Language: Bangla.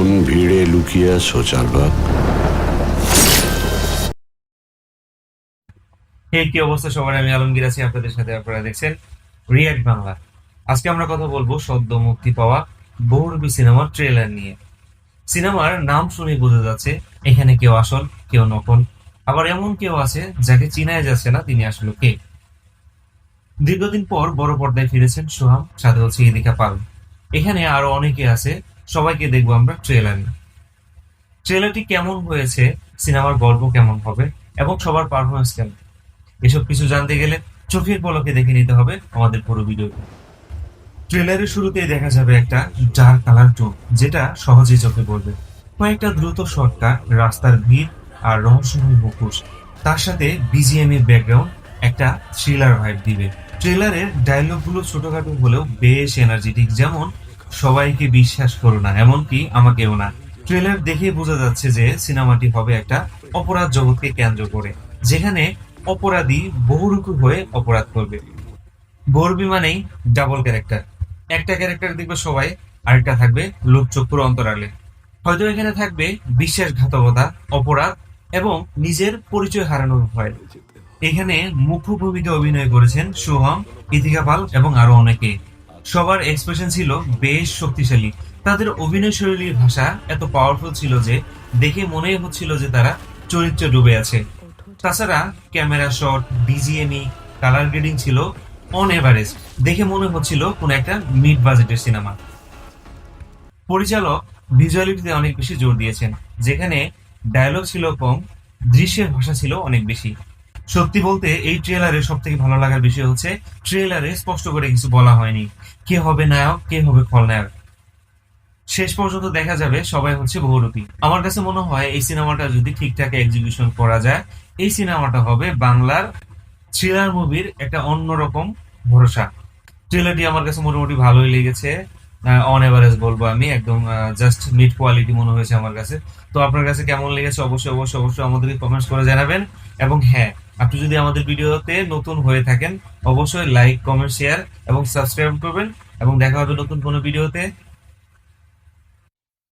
কোন ভিড়ে লুকিয়ে আছো চার্বাক? কি অবস্থা সবার, আমি আলমগীর আছি আপনাদের সাথে। আপনারা দেখছেন রিয়াক্ট বাংলা। আজকে আমরা কথা বলবো সদ্য মুক্তি পাওয়া বহুরূপী সিনেমার ট্রেলার নিয়ে। সিনেমার নাম শুনে বোঝা যাচ্ছে এখানে কেউ আসল, কেউ নকল, আবার এমন কেউ আছে যাকে চিনাই যাচ্ছে না তিনি আসলে কে। দীর্ঘদিন পর বড় পর্দায় ফিরেছেন সোহাম, সাথে হচ্ছে ইদিকা পাল। এখানে আরো অনেকে আছে, সবাইকে দেখবো আমরা ট্রেলারে। ট্রেলারটি কেমন হয়েছে, সিনেমার গল্প কেমন হবে এবং সবার পারফরমেন্স কেমন, এসব কিছু জানতে গেলে চোখের পলকে দেখে নিতে হবে আমাদের পুরো ভিডিও। ট্রেলারের শুরুতেই দেখা যাবে একটা ডার্ক কালার টোন, যেটা সহজেই চোখে পড়বে। কয়েকটা দ্রুত শর্টকাট, রাস্তার ভিড় আর রহস্যময় মুখোশ, তার সাথে বিজিএম এর ব্যাকগ্রাউন্ড একটা থ্রিলার ভাইব দিবে। ট্রেলারের ডায়লগগুলো ছোটখাটো হলেও বেশ এনার্জেটিক, যেমন সবাইকে বিশ্বাস করো না, এমনকি আমাকেও না। ট্রেলার দেখে বোঝা যাচ্ছে যে সিনেমাটি হবে একটা অপরাধ জগৎকে কেন্দ্র করে, যেখানে অপরাধী বহুরূপী হয়ে অপরাধ করবে। বর্বি মানেই ডাবল ক্যারেক্টার, একটা ক্যারেক্টার দেখবে সবাই, আরেকটা থাকবে লোকচক্ষুর অন্তরালে। হয়তো এখানে থাকবে বিশ্বাসঘাতকতা, অপরাধ এবং নিজের পরিচয় হারানোর ভয়। এখানে মুখ্য ভূমিকা অভিনয় করেছেন সোহম, ইথিকা পাল এবং আরো অনেকে। সবার এক্সপ্রেশন ছিল বেশ শক্তিশালী। তাদের অভিনয় শৈলীর ভাষা এত পাওয়ারফুল ছিল যে দেখে মনেই হচ্ছিল যে তারা চরিত্রে ডুবে আছে। তাছাড়া camera shot, BGME, colour grading ছিল অন এভারেজ, দেখে মনে হচ্ছিল কোন একটা মিড বাজেটের সিনেমা। পরিচালক ভিজুয়ালিটিতে অনেক বেশি জোর দিয়েছেন, যেখানে ডায়লগ ছিল কম, দৃশ্যের ভাষা ছিল অনেক বেশি। সত্যি বলতে এই ট্রেলারে সব থেকে ভালো লাগার বিষয় হচ্ছে ট্রেলারে স্পষ্ট করে কিছু বলা হয়নি, কে হবে নায়ক, কে হবে খলনায়ক। শেষ পর্যন্ত দেখা যাবে সবাই হচ্ছে বহুরূপী। আমার কাছে মনে হয় এই সিনেমাটা যদি ঠিকঠাক এক্সিকিউশন করা যায়, এই সিনেমাটা হবে বাংলার থ্রিলার মুভির একটা অন্যরকম ভরসা। ট্রেলারটি আমার কাছে মোটামুটি ভালোই লেগেছে, অন এভারেজ বলবো আমি, একদম জাস্ট মিড কোয়ালিটি মনে হয়েছে আমার কাছে। তো আপনার কাছে কেমন লেগেছে অবশ্যই অবশ্যই অবশ্যই আমাদেরকে কমেন্টস করে জানাবেন। এবং হ্যাঁ, আপনি যদি আমাদের ভিডিওতে নতুন হয়ে থাকেন অবশ্যই লাইক, কমেন্ট, শেয়ার এবং সাবস্ক্রাইব করবেন। এবং দেখা হবে নতুন কোনো ভিডিওতে।